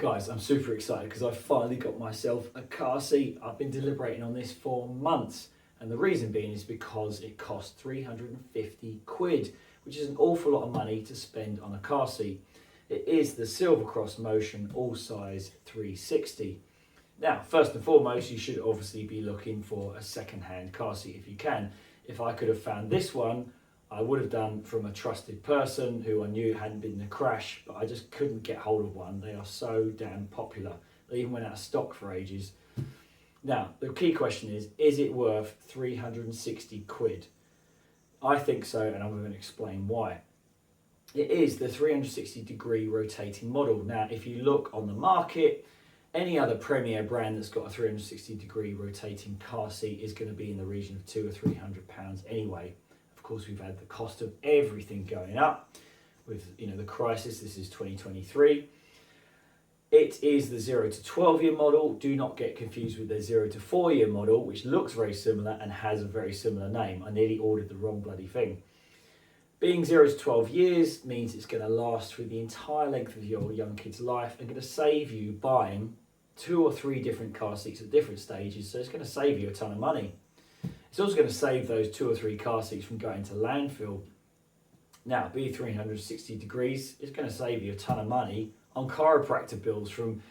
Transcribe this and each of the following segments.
Guys, I'm super excited because I finally got myself a car seat. I've been deliberating on this for months, and the reason being is because it costs 350 quid, which is an awful lot of money to spend on a car seat. It is the Silvercross Motion Allsize 360. Now, first and foremost, you should obviously be looking for a second-hand car seat if you can. If I could have found this one, I would have done from a trusted person who I knew hadn't been in a crash, but I just couldn't get hold of one. They are so damn popular. They even went out of stock for ages. Now, the key question is it worth 360 quid? I think so, and I'm going to explain why. It is the 360-degree rotating model. Now, if you look on the market, any other premier brand that's got a 360-degree rotating car seat is going to be in the region of £200 or £300 anyway. Of course, we've had the cost of everything going up with the crisis. This is 2023. It is the 0 to 12-year model. Do not get confused with the 0 to 4-year model, which looks very similar and has a very similar name. I nearly ordered the wrong bloody thing. Being 0 to 12 years means it's going to last through the entire length of your young kid's life and going to save you buying 2 or 3 different car seats at different stages. So it's going to save you a ton of money. It's also going to save those 2 or 3 car seats from going to landfill. Now, be 360 degrees, it's going to save you a ton of money on chiropractor bills from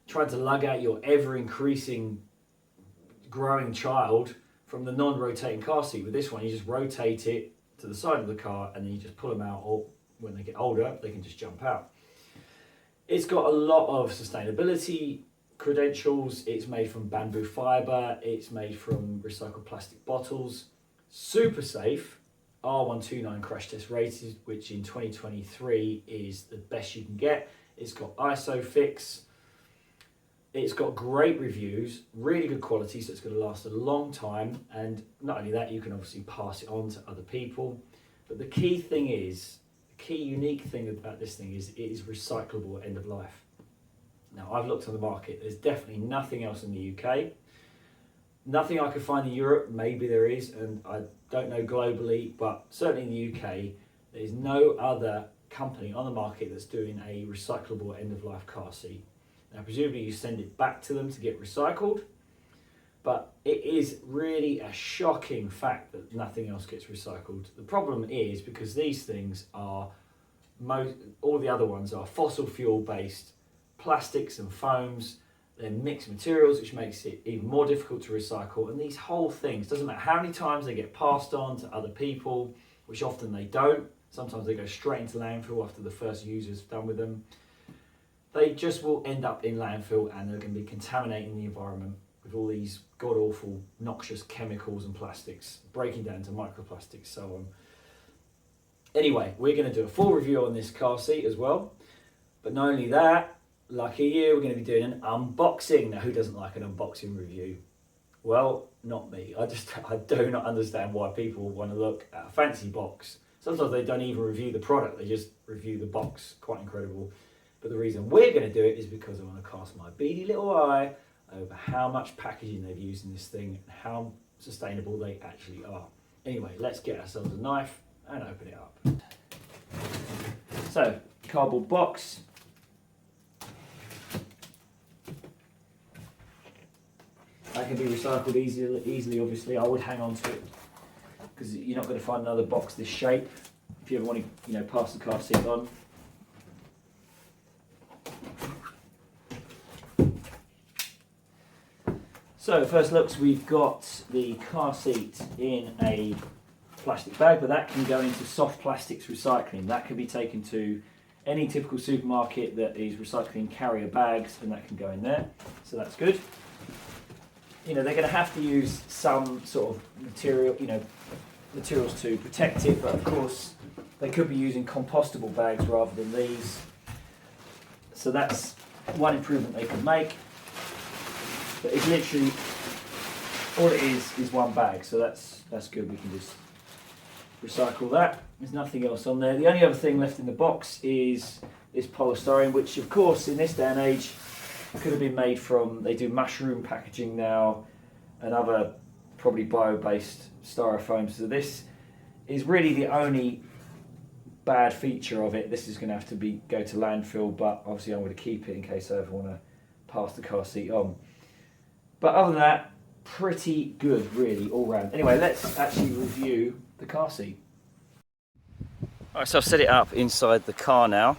trying to lug out your ever-increasing growing child from the non-rotating car seat. With this one, you just rotate it to the side of the car and then you just pull them out, or when they get older, they can just jump out. It's got a lot of sustainability credentials. It's made from bamboo fibre, it's made from recycled plastic bottles, super safe, R129 crash test rated, which in 2023 is the best you can get. It's got ISOFIX, it's got great reviews, really good quality, so it's going to last a long time, and not only that, you can obviously pass it on to other people. But the key thing is, the key unique thing about this thing is it is recyclable at end of life. Now, I've looked on the market, there's definitely nothing else in the UK. Nothing I could find in Europe, maybe there is, and I don't know globally, but certainly in the UK, there's no other company on the market that's doing a recyclable end-of-life car seat. Now, presumably you send it back to them to get recycled, but it is really a shocking fact that nothing else gets recycled. The problem is because these things are, all the other ones are fossil fuel based, plastics and foams, they're mixed materials, which makes it even more difficult to recycle. And these whole things, doesn't matter how many times they get passed on to other people, which often they don't. Sometimes they go straight into landfill after the first user's done with them. They just will end up in landfill and they're going to be contaminating the environment with all these god-awful, noxious chemicals and plastics, breaking down to microplastics, so on. Anyway, we're going to do a full review on this car seat as well. But not only that, lucky you, we're going to be doing an unboxing. Now, who doesn't like an unboxing review? Well, not me. I do not understand why people want to look at a fancy box. Sometimes they don't even review the product, they just review the box. Quite incredible. But the reason we're going to do it is because I want to cast my beady little eye over how much packaging they've used in this thing and how sustainable they actually are. Anyway, let's get ourselves a knife and open it up. So, cardboard box. That can be recycled easily, obviously. I would hang on to it because you're not going to find another box this shape if you ever want to, pass the car seat on. So first looks, we've got the car seat in a plastic bag, but that can go into soft plastics recycling. That can be taken to any typical supermarket that is recycling carrier bags, and that can go in there. So that's good. They're going to have to use some sort of material, materials to protect it, but of course they could be using compostable bags rather than these. So that's one improvement they could make. But it's literally, all it is one bag, so that's good. We can just recycle that. There's nothing else on there. The only other thing left in the box is this polystyrene, which of course in this day and age could have been made from, they do mushroom packaging now and other probably bio-based styrofoam. So this is really the only bad feature of it. This is going to have to go to landfill, but obviously I'm going to keep it in case I ever want to pass the car seat on. But other than that, pretty good really all round. Anyway, let's actually review the car seat. Alright, so I've set it up inside the car now,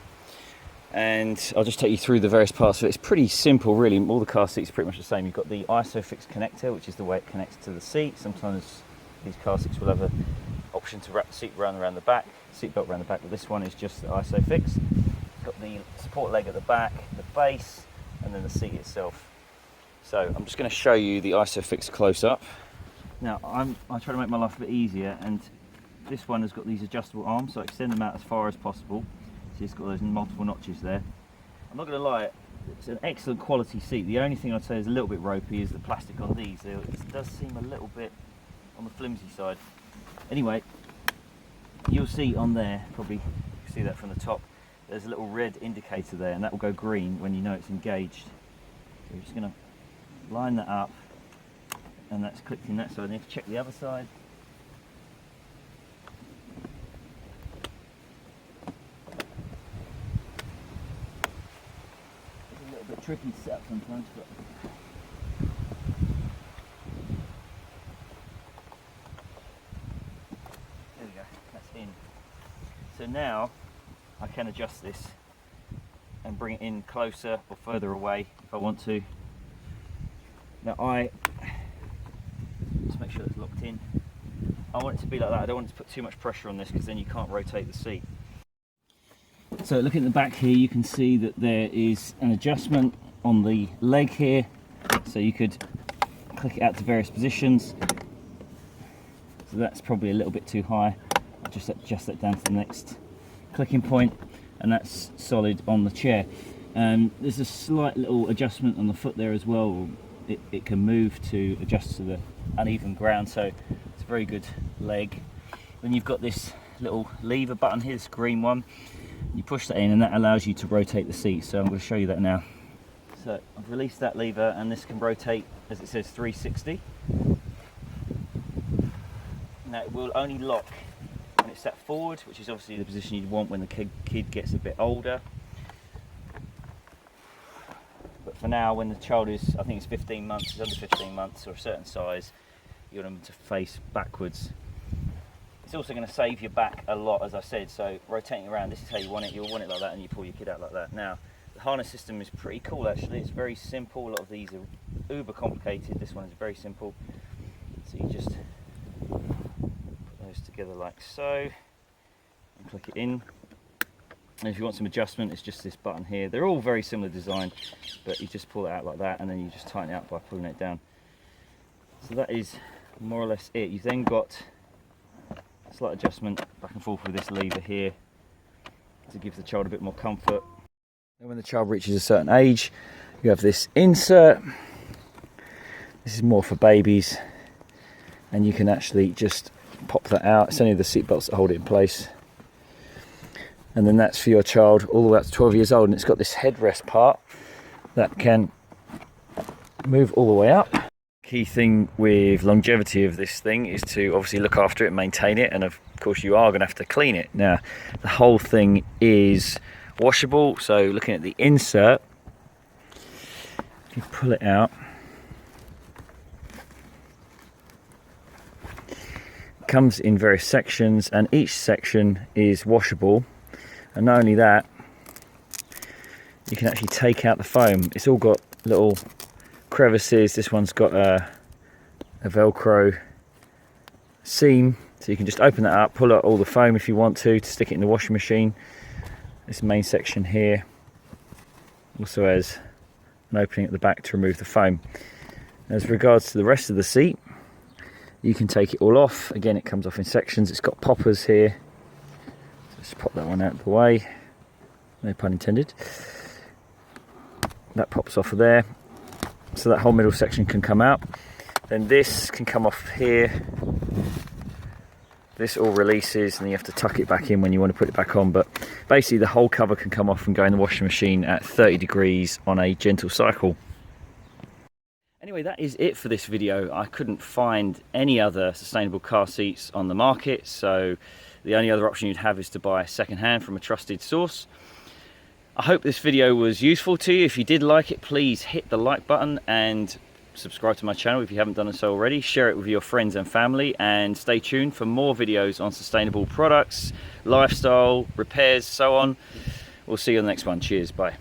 and I'll just take you through the various parts of it. It's pretty simple really. All the car seats are pretty much the same. You've got the ISOFIX connector, which is the way it connects to the seat. Sometimes these car seats will have an option to wrap the seat around the back, seatbelt around the back, but this one is just the ISOFIX. It's got the support leg at the back, the base, and then the seat itself. So I'm just going to show you the ISOFIX close up. Now I try to make my life a bit easier, and this one has got these adjustable arms, so I extend them out as far as possible. So it's got those multiple notches there. I'm not going to lie, it's an excellent quality seat. The only thing I'd say is a little bit ropey is the plastic on these. It does seem a little bit on the flimsy side. Anyway, you'll see on there, probably see that from the top, there's a little red indicator there, and that will go green when you know it's engaged. So you're just going to line that up, and that's clicked in that side. And you have to check the other side. It's a little bit tricky to set up sometimes, but there we go, that's in. So now I can adjust this and bring it in closer or further away if I want to. Now just make sure it's locked in. I want it to be like that. I don't want it to put too much pressure on this, because then you can't rotate the seat. So looking at the back here, you can see that there is an adjustment on the leg here, so you could click it out to various positions. So that's probably a little bit too high. I'll just adjust that down to the next clicking point, and that's solid on the chair. There's a slight little adjustment on the foot there as well. It can move to adjust to the uneven ground, so it's a very good leg. Then you've got this little lever button here, this green one. You push that in and that allows you to rotate the seat, so I'm going to show you that now. So I've released that lever, and this can rotate, as it says, 360. Now it will only lock when it's set forward, which is obviously the position you'd want when the kid gets a bit older. But for now, when the child is, I think it's 15 months, it's under 15 months or a certain size, you want them to face backwards. It's also going to save your back a lot, as I said, so rotating around, this is how you want it. You'll want it like that, and you pull your kid out like that. Now, the harness system is pretty cool actually. It's very simple. A lot of these are uber complicated. This one is very simple. So you just put those together like so, and click it in. And if you want some adjustment, it's just this button here. They're all very similar design, but you just pull it out like that, and then you just tighten it up by pulling it down. So that is more or less it. You've then got a slight adjustment back and forth with this lever here to give the child a bit more comfort. And when the child reaches a certain age, you have this insert. This is more for babies, and you can actually just pop that out. It's only the seat belts that hold it in place. And then that's for your child all the way up to 12 years old, and it's got this headrest part that can move all the way up. Key thing with longevity of this thing is to obviously look after it and maintain it, and of course you are going to have to clean it. Now the whole thing is washable, so looking at the insert, if you pull it out, it comes in various sections, and each section is washable. And not only that, you can actually take out the foam. It's all got little crevices. This one's got a Velcro seam, so you can just open that up, pull out all the foam if you want to stick it in the washing machine. This main section here also has an opening at the back to remove the foam. As regards to the rest of the seat, you can take it all off. Again, it comes off in sections. It's got poppers here. Just pop that one out of the way, no pun intended. That pops off of there, so that whole middle section can come out. Then this can come off here. This all releases, and you have to tuck it back in when you want to put it back on, but basically the whole cover can come off and go in the washing machine at 30 degrees on a gentle cycle. Anyway, that is it for this video. I couldn't find any other sustainable car seats on the market, so the only other option you'd have is to buy second-hand from a trusted source. I hope this video was useful to you. If you did like it, please hit the like button and subscribe to my channel if you haven't done so already. Share it with your friends and family, and stay tuned for more videos on sustainable products, lifestyle, repairs, so on. We'll see you on the next one. Cheers, bye.